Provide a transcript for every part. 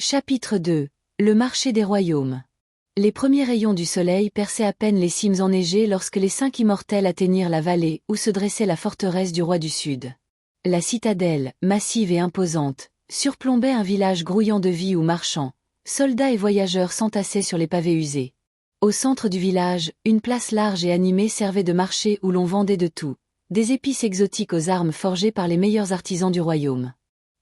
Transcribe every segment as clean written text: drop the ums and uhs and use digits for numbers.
Chapitre 2. Le marché des royaumes. Les premiers rayons du soleil perçaient à peine les cimes enneigées lorsque les 5 immortels atteignirent la vallée où se dressait la forteresse du roi du Sud. La citadelle, massive et imposante, surplombait un village grouillant de vie où marchands, soldats et voyageurs s'entassaient sur les pavés usés. Au centre du village, une place large et animée servait de marché où l'on vendait de tout, des épices exotiques aux armes forgées par les meilleurs artisans du royaume.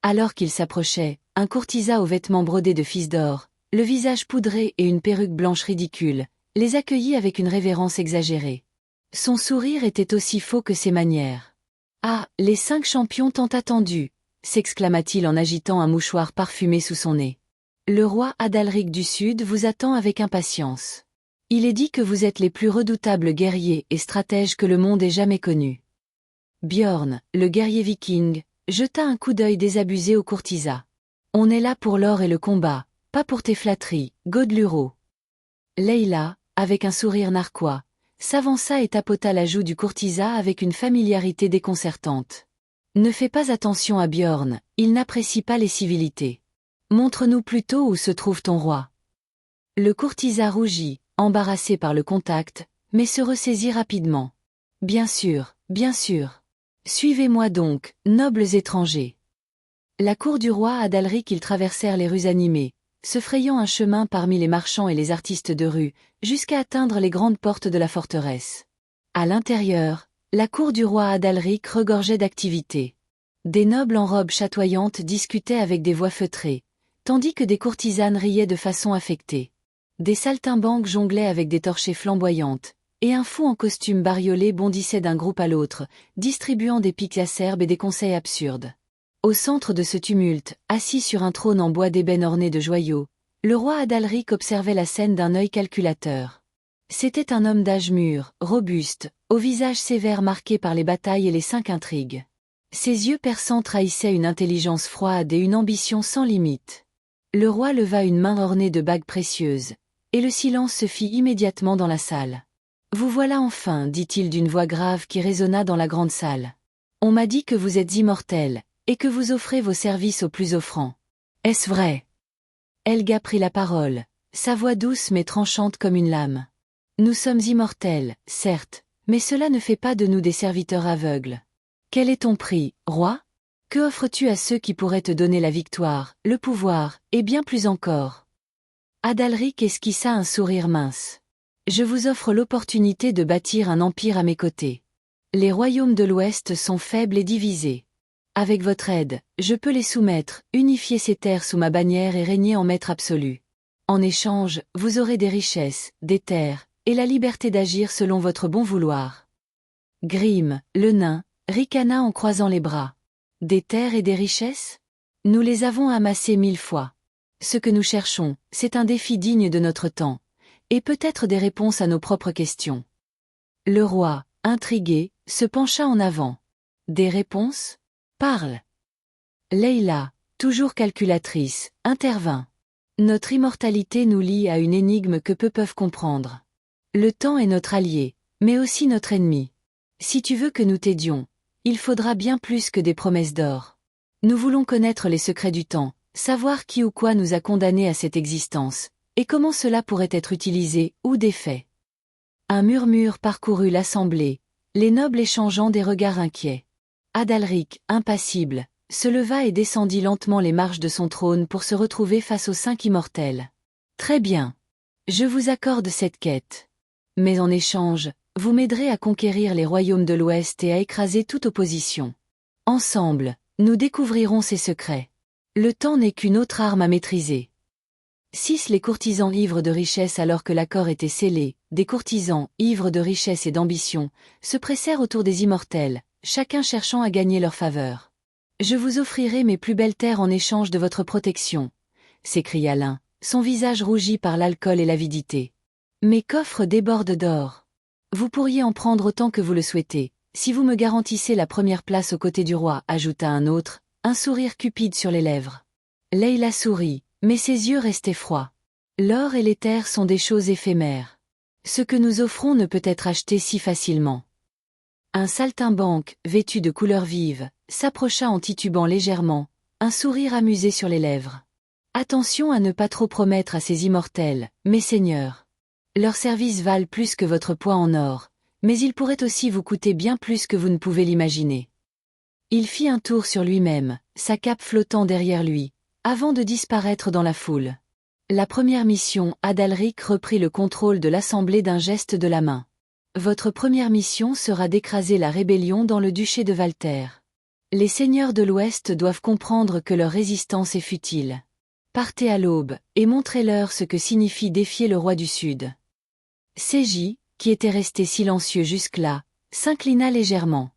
Alors qu'il s'approchait, un courtisan aux vêtements brodés de fils d'or, le visage poudré et une perruque blanche ridicule, les accueillit avec une révérence exagérée. Son sourire était aussi faux que ses manières. « Ah, les 5 champions tant attendus !» s'exclama-t-il en agitant un mouchoir parfumé sous son nez. « Le roi Adalric du Sud vous attend avec impatience. Il est dit que vous êtes les plus redoutables guerriers et stratèges que le monde ait jamais connus. » Bjorn, le guerrier viking, jeta un coup d'œil désabusé au courtisan. « On est là pour l'or et le combat, pas pour tes flatteries, Godeluro. » Leila, avec un sourire narquois, s'avança et tapota la joue du courtisan avec une familiarité déconcertante. « Ne fais pas attention à Bjorn, il n'apprécie pas les civilités. Montre-nous plutôt où se trouve ton roi. » Le courtisan rougit, embarrassé par le contact, mais se ressaisit rapidement. « Bien sûr, bien sûr. Suivez-moi donc, nobles étrangers. » La cour du roi Adalric, ils traversèrent les rues animées, se frayant un chemin parmi les marchands et les artistes de rue, jusqu'à atteindre les grandes portes de la forteresse. À l'intérieur, la cour du roi Adalric regorgeait d'activité. Des nobles en robes chatoyantes discutaient avec des voix feutrées, tandis que des courtisanes riaient de façon affectée. Des saltimbanques jonglaient avec des torchées flamboyantes, et un fou en costume bariolé bondissait d'un groupe à l'autre, distribuant des piques acerbes et des conseils absurdes. Au centre de ce tumulte, assis sur un trône en bois d'ébène orné de joyaux, le roi Adalric observait la scène d'un œil calculateur. C'était un homme d'âge mûr, robuste, au visage sévère marqué par les batailles et les 5 intrigues. Ses yeux perçants trahissaient une intelligence froide et une ambition sans limite. Le roi leva une main ornée de bagues précieuses, et le silence se fit immédiatement dans la salle. « Vous voilà enfin, dit-il d'une voix grave qui résonna dans la grande salle. On m'a dit que vous êtes immortel, et que vous offrez vos services aux plus offrants. Est-ce vrai ?» Helga prit la parole, sa voix douce mais tranchante comme une lame. « Nous sommes immortels, certes, mais cela ne fait pas de nous des serviteurs aveugles. Quel est ton prix, roi ? Que offres-tu à ceux qui pourraient te donner la victoire, le pouvoir, et bien plus encore ?» Adalric esquissa un sourire mince. « Je vous offre l'opportunité de bâtir un empire à mes côtés. Les royaumes de l'Ouest sont faibles et divisés. Avec votre aide, je peux les soumettre, unifier ces terres sous ma bannière et régner en maître absolu. En échange, vous aurez des richesses, des terres, et la liberté d'agir selon votre bon vouloir. » Grimm, le nain, ricana en croisant les bras. « Des terres et des richesses ? Nous les avons amassées 1000 fois. Ce que nous cherchons, c'est un défi digne de notre temps, et peut-être des réponses à nos propres questions. » Le roi, intrigué, se pencha en avant. « Des réponses ? Parle. » Leila, toujours calculatrice, intervint. « Notre immortalité nous lie à une énigme que peu peuvent comprendre. Le temps est notre allié, mais aussi notre ennemi. Si tu veux que nous t'aidions, il faudra bien plus que des promesses d'or. Nous voulons connaître les secrets du temps, savoir qui ou quoi nous a condamnés à cette existence, et comment cela pourrait être utilisé ou défait. » Un murmure parcourut l'assemblée, les nobles échangeant des regards inquiets. Adalric, impassible, se leva et descendit lentement les marches de son trône pour se retrouver face aux 5 immortels. « Très bien. Je vous accorde cette quête. Mais en échange, vous m'aiderez à conquérir les royaumes de l'Ouest et à écraser toute opposition. Ensemble, nous découvrirons ses secrets. Le temps n'est qu'une autre arme à maîtriser. » 6. Les courtisans ivres de richesse. Alors que l'accord était scellé, des courtisans, ivres de richesse et d'ambition, se pressèrent autour des immortels, chacun cherchant à gagner leur faveur. « Je vous offrirai mes plus belles terres en échange de votre protection, » s'écria l'un, son visage rougi par l'alcool et l'avidité. « Mes coffres débordent d'or. Vous pourriez en prendre autant que vous le souhaitez, si vous me garantissez la première place aux côtés du roi, ajouta un autre, un sourire cupide sur les lèvres. Leila sourit, mais ses yeux restaient froids. L'or et les terres sont des choses éphémères. Ce que nous offrons ne peut être acheté si facilement. Un saltimbanque, vêtu de couleurs vives, s'approcha en titubant légèrement, un sourire amusé sur les lèvres. Attention à ne pas trop promettre à ces immortels, mes seigneurs. Leurs services valent plus que votre poids en or, mais ils pourraient aussi vous coûter bien plus que vous ne pouvez l'imaginer. Il fit un tour sur lui-même, sa cape flottant derrière lui, avant de disparaître dans la foule. La première mission, Adalric reprit le contrôle de l'assemblée d'un geste de la main. Votre première mission sera d'écraser la rébellion dans le duché de Walter. Les seigneurs de l'Ouest doivent comprendre que leur résistance est futile. Partez à l'aube, et montrez-leur ce que signifie défier le roi du Sud. Seiji, qui était resté silencieux jusque-là, s'inclina légèrement.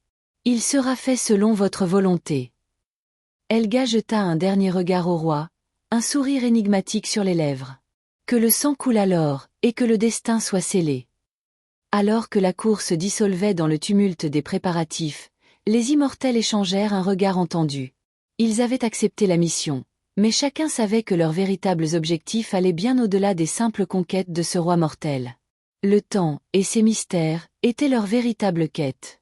Il sera fait selon votre volonté. Helga jeta un dernier regard au roi, un sourire énigmatique sur les lèvres. Que le sang coule alors, et que le destin soit scellé. Alors que la cour se dissolvait dans le tumulte des préparatifs, les immortels échangèrent un regard entendu. Ils avaient accepté la mission, mais chacun savait que leurs véritables objectifs allaient bien au-delà des simples conquêtes de ce roi mortel. Le temps, et ses mystères, étaient leur véritable quête.